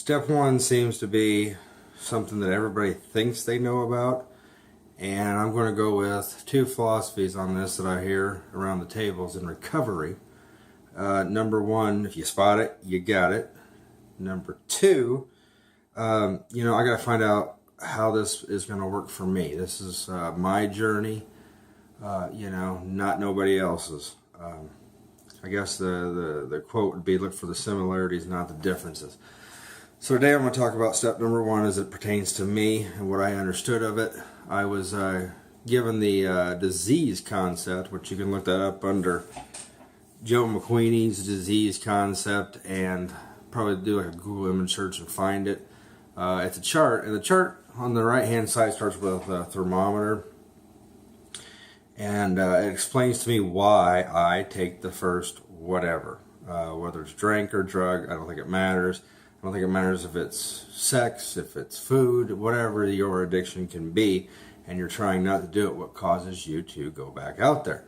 Step one seems to be something that everybody thinks they know about, and I'm going to go with two philosophies on this that I hear around the tables in recovery. Number one, if you spot it, you got it. Number two, I got to find out how this is going to work for me. This is my journey, not nobody else's. I guess the quote would be, look for the similarities, not the differences. So today I'm going to talk about step number one as it pertains to me and what I understood of it. I was given the disease concept, which you can look that up under Joe McQueenie's disease concept and probably do like a Google image search and find it. It's a chart, and the chart on the right hand side starts with a thermometer, and it explains to me why I take the first whatever, whether it's drink or drug. I don't think it matters. I don't think it matters if it's sex, if it's food, whatever your addiction can be, and you're trying not to do it, what causes you to go back out there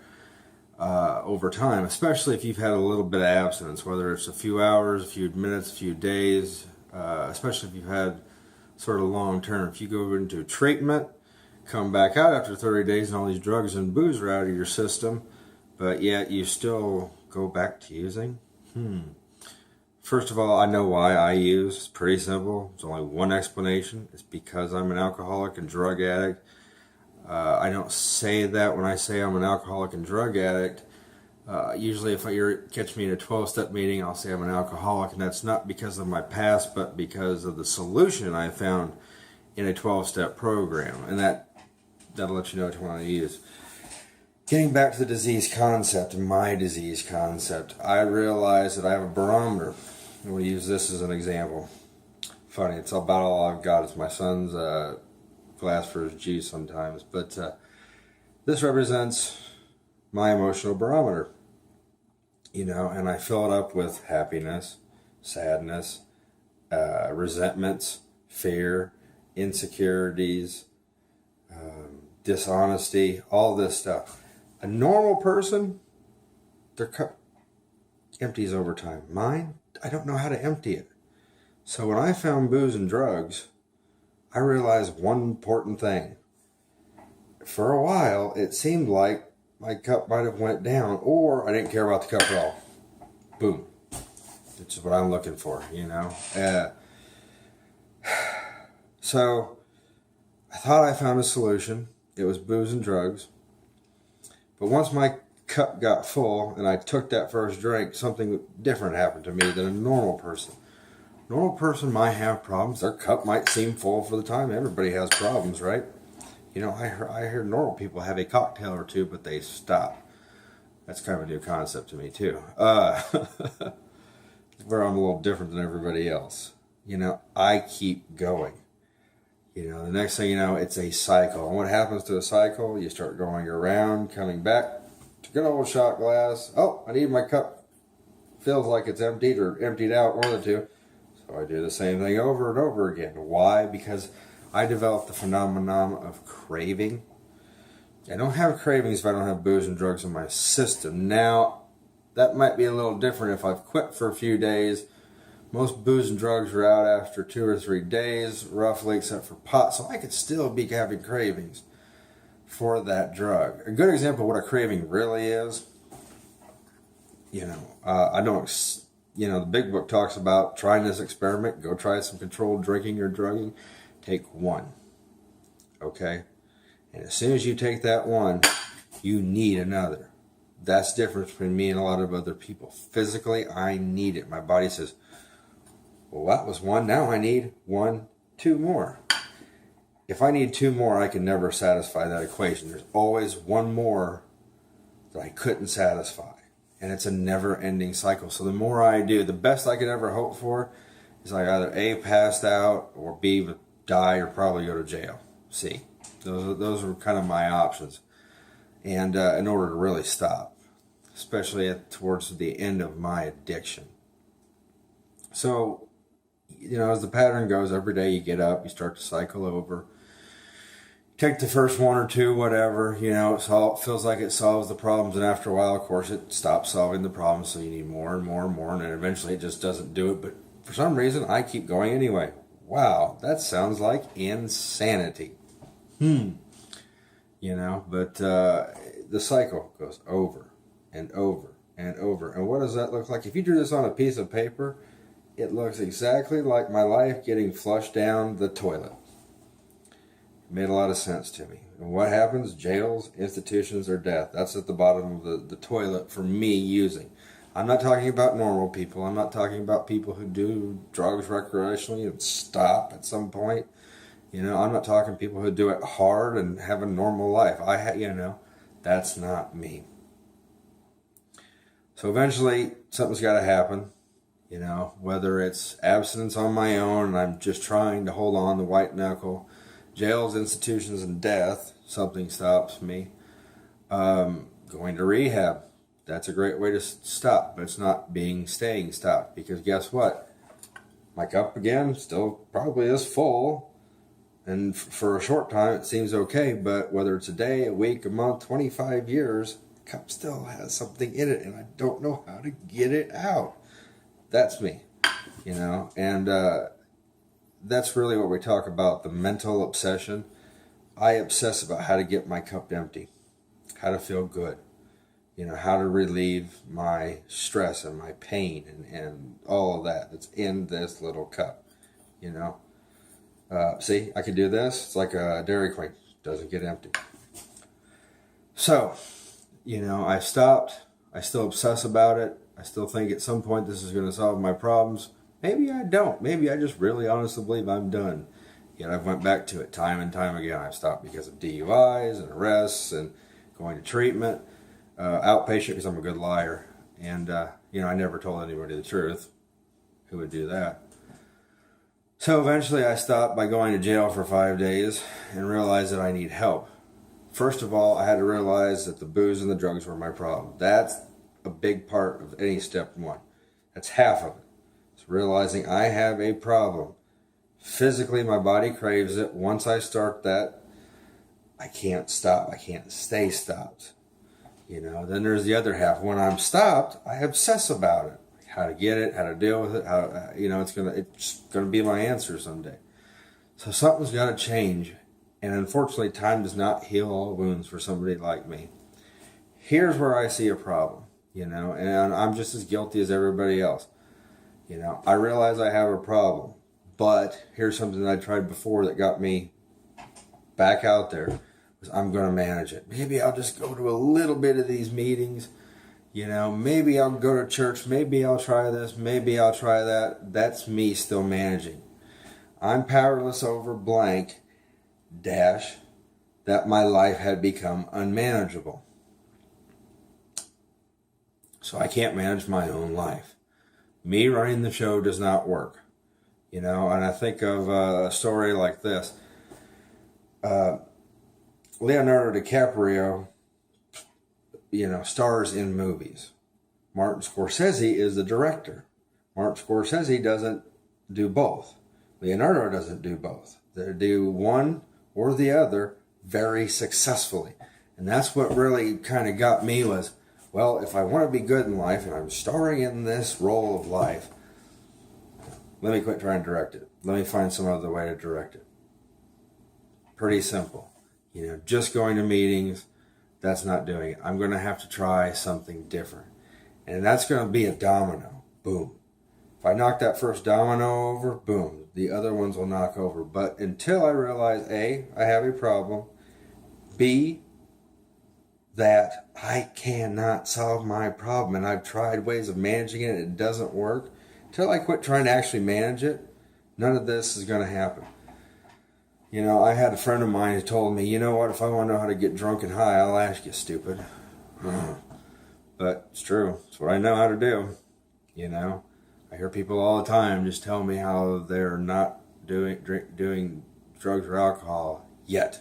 over time, especially if you've had a little bit of abstinence, whether it's a few hours, a few minutes, a few days, especially if you've had sort of long term. If you go into treatment, come back out after 30 days and all these drugs and booze are out of your system, but yet you still go back to using? First of all, I know why I use. It's pretty simple. There's only one explanation. It's because I'm an alcoholic and drug addict. I don't say that when I say I'm an alcoholic and drug addict. Usually if you catch me in a 12-step meeting, I'll say I'm an alcoholic, and that's not because of my past, but because of the solution I found in a 12-step program. And that'll let you know which one I use. Getting back to the disease concept, my disease concept, I realized that I have a barometer. I'm going to use this as an example. Funny, it's about all I've got. It's my son's glass for his juice sometimes. But this represents my emotional barometer. And I fill it up with happiness, sadness, resentments, fear, insecurities, dishonesty, all this stuff. A normal person, their cup empties over time. Mine, I don't know how to empty it. So when I found booze and drugs, I realized one important thing. For a while, it seemed like my cup might have went down, or I didn't care about the cup at all. Boom. Which is what I'm looking for, So I thought I found a solution. It was booze and drugs. But once my cup got full and I took that first drink, something different happened to me than a normal person. A normal person might have problems. Their cup might seem full for the time. Everybody has problems, right? I hear normal people have a cocktail or two, but they stop. That's kind of a new concept to me, too. Where I'm a little different than everybody else. I keep going. The next thing you know, it's a cycle. And what happens to a cycle? You start going around, coming back to good old shot glass. Oh, I need my cup. Feels like it's emptied or emptied out, one of the two. So I do the same thing over and over again. Why? Because I developed the phenomenon of craving. I don't have cravings if I don't have booze and drugs in my system. Now, that might be a little different if I've quit for a few days. Most booze and drugs are out after 2 or 3 days, roughly, except for pot. So I could still be having cravings for that drug. A good example of what a craving really is, I don't, the big book talks about trying this experiment. Go try some controlled drinking or drugging. Take one. Okay? And as soon as you take that one, you need another. That's the difference between me and a lot of other people. Physically, I need it. My body says, well, that was one. Now I need 1, 2 more. If I need 2 more, I can never satisfy that equation. There's always one more that I couldn't satisfy. And it's a never-ending cycle. So the more I do, the best I could ever hope for is I either A, passed out, or B, die, or probably go to jail. C. Those are kind of my options. And in order to really stop, especially towards the end of my addiction. So, as the pattern goes, every day you get up, you start to cycle over. Take the first 1 or 2, whatever, it feels like it solves the problems, and after a while, of course, it stops solving the problems, so you need more and more and more, and then eventually it just doesn't do it, but for some reason, I keep going anyway. Wow, that sounds like insanity. But the cycle goes over and over and over. And what does that look like? If you drew this on a piece of paper, it looks exactly like my life getting flushed down the toilet. It made a lot of sense to me. And what happens? Jails, institutions, or death. That's at the bottom of the toilet for me using. I'm not talking about normal people. I'm not talking about people who do drugs recreationally and stop at some point. I'm not talking people who do it hard and have a normal life. That's not me. So eventually, something's got to happen. Whether it's abstinence on my own and I'm just trying to hold on to white knuckle, jails, institutions, and death, something stops me. Going to rehab. That's a great way to stop, but it's not staying stopped, because guess what? My cup again still probably is full, and for a short time it seems okay, but whether it's a day, a week, a month, 25 years, the cup still has something in it, and I don't know how to get it out. That's me, and that's really what we talk about, the mental obsession. I obsess about how to get my cup empty, how to feel good. How to relieve my stress and my pain and all of that that's in this little cup, See, I can do this. It's like a Dairy Queen. Doesn't get empty. So, I stopped. I still obsess about it. I still think at some point this is going to solve my problems. Maybe I don't. Maybe I just really honestly believe I'm done. Yet I've went back to it time and time again. I've stopped because of DUIs and arrests and going to treatment. Outpatient because I'm a good liar, and I never told anybody the truth. Who would do that? So eventually I stopped by going to jail for 5 days and realized that I need help. First of all, I had to realize that the booze and the drugs were my problem. That's a big part of any step one. That's half of it. It's realizing I have a problem. Physically, my body craves it. Once I start that, I can't stop. I can't stay stopped. Then there's the other half. When I'm stopped, I obsess about it. How to get it, how to deal with it, how, it's gonna be my answer someday. So something's got to change. And unfortunately, time does not heal all wounds for somebody like me. Here's where I see a problem, and I'm just as guilty as everybody else. I realize I have a problem, but here's something that I tried before that got me back out there. I'm going to manage it. Maybe I'll just go to a little bit of these meetings. Maybe I'll go to church. Maybe I'll try this. Maybe I'll try that. That's me still managing. I'm powerless over blank dash that my life had become unmanageable. So I can't manage my own life. Me running the show does not work. And I think of a story like this. Leonardo DiCaprio, stars in movies. Martin Scorsese is the director. Martin Scorsese doesn't do both. Leonardo doesn't do both. They do one or the other very successfully. And that's what really kind of got me was, well, if I want to be good in life and I'm starring in this role of life, let me quit trying to direct it. Let me find some other way to direct it. Pretty simple. Just going to meetings, that's not doing it. I'm going to have to try something different. And that's going to be a domino. Boom. If I knock that first domino over, boom, the other ones will knock over. But until I realize, A, I have a problem, B, that I cannot solve my problem, and I've tried ways of managing it and it doesn't work, until I quit trying to actually manage it, none of this is going to happen. I had a friend of mine who told me, what, if I want to know how to get drunk and high, I'll ask you, stupid. But it's true. It's what I know how to do. I hear people all the time just tell me how they're not doing drugs or alcohol yet.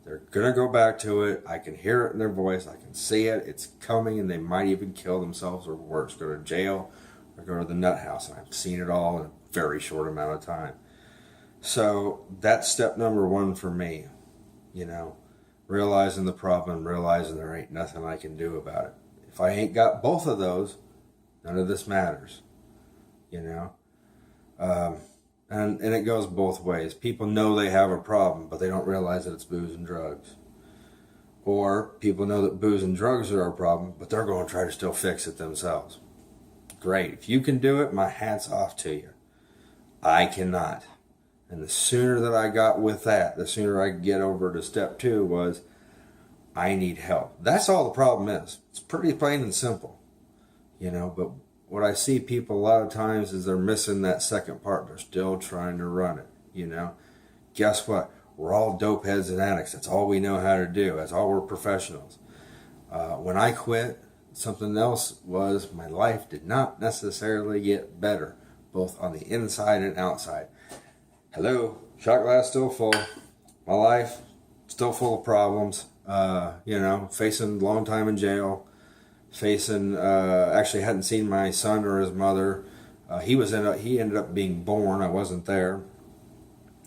They're going to go back to it. I can hear it in their voice. I can see it. It's coming, and they might even kill themselves or worse, go to jail or go to the nut house. And I've seen it all in a very short amount of time. So that's step number one for me, realizing the problem, realizing there ain't nothing I can do about it. If I ain't got both of those, none of this matters, And it goes both ways. People know they have a problem, but they don't realize that it's booze and drugs. Or people know that booze and drugs are a problem, but they're going to try to still fix it themselves. Great. If you can do it, my hat's off to you. I cannot. And the sooner that I got with that, the sooner I could get over to step 2 was, I need help. That's all the problem is. It's pretty plain and simple, but what I see people a lot of times is they're missing that second part. They're still trying to run it, Guess what? We're all dope heads and addicts. That's all we know how to do. That's all we're professionals. When I quit, something else was my life did not necessarily get better, both on the inside and outside. Hello, shot glass still full. My life still full of problems. Facing a long time in jail. Actually hadn't seen my son or his mother. He ended up being born. I wasn't there.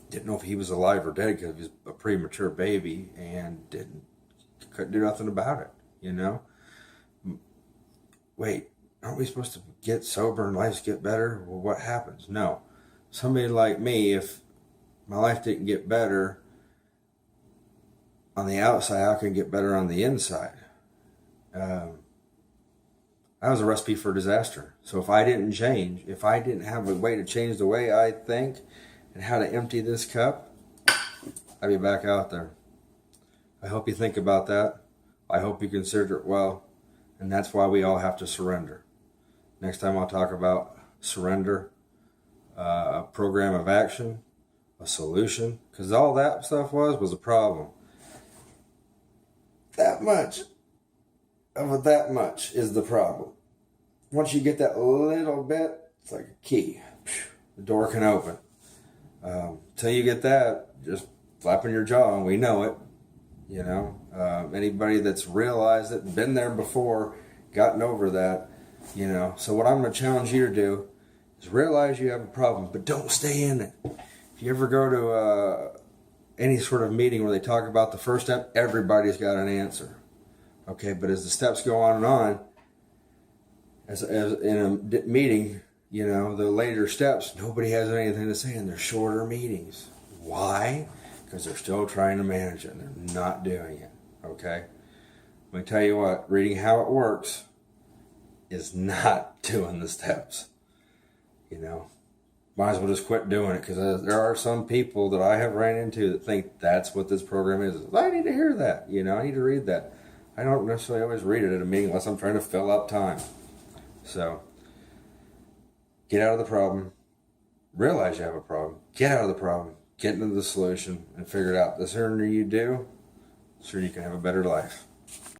Didn't know if he was alive or dead because he was a premature baby and couldn't do nothing about it. Wait, aren't we supposed to get sober and lives get better? Well, what happens? No. Somebody like me, if my life didn't get better on the outside, how can it get better on the inside? That was a recipe for disaster. So if I didn't change, if I didn't have a way to change the way I think and how to empty this cup, I'd be back out there. I hope you think about that. I hope you consider it well. And that's why we all have to surrender. Next time I'll talk about surrender, a program of action, a solution, because all that stuff was a problem. That much is the problem. Once you get that little bit, it's like a key. The door can open. Till you get that, just flapping your jaw, and we know it. Anybody that's realized it, been there before, gotten over that, So what I'm going to challenge you to do is realize you have a problem, but don't stay in it. If you ever go to any sort of meeting where they talk about the first step, everybody's got an answer. Okay, but as the steps go on and on, as in a meeting, the later steps, nobody has anything to say, and they're shorter meetings. Why? Because they're still trying to manage it, and they're not doing it. Okay? I'm going to tell you what, reading how it works is not doing the steps. Might as well just quit doing it, because there are some people that I have ran into that think that's what this program is. I need to hear that. I need to read that. I don't necessarily always read it at a meeting unless I'm trying to fill up time. So, get out of the problem. Realize you have a problem. Get out of the problem. Get into the solution and figure it out. The sooner you do, the sooner you can have a better life.